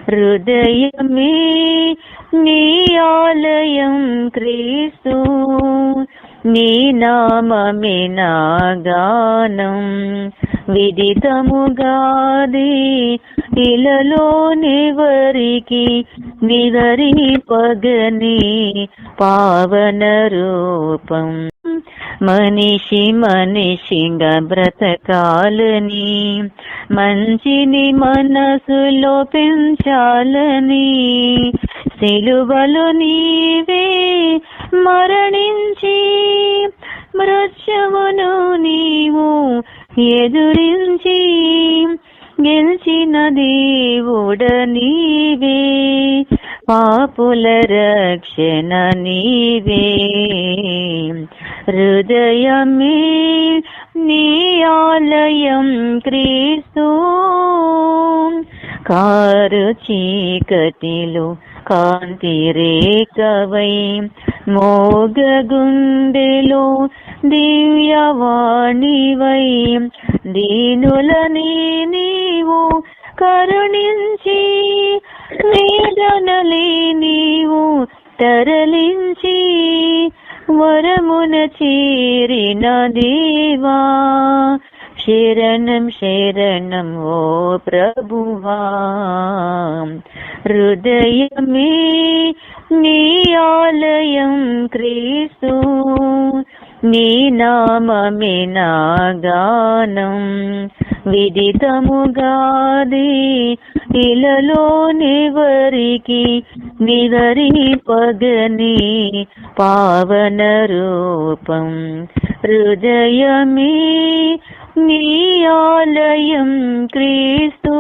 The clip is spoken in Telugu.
హృదయమే నీ ఆలయం క్రీస్తు, నీ నామమే నా గానం. విదితముగాది ఇలలోనివరికి నివరి పగని పావన రూపం. మనిషిగా బ్రతకాలని, మంచిని మనసులో పెంచాలని, సిలువలో నీవే మరణించి మృత్యువును నీవు ఎదురించి గెలిచిన దేవుడ నీవే, పాపుల రక్షణ నీవే. హృదయమే నీ ఆలయం క్రీస్తు, కారు చీకటిలో కాంతి రేఖవై, మోగ గుండెలో దివ్యవాణివై, దీనులని నీవు కరుణించి, వేదనలే నీవు తరలించి, వరమున చేరిన దేవా, శరణం శరణం ఓ ప్రభువా. హృదయమే నీ ఆలయం క్రీస్తు, నీ నామమే నా గానం. విదితముగాది ఇలలోనివరికి నివరి పగని పావన రూపం. హృదయమే నీ ఆలయం క్రీస్తు.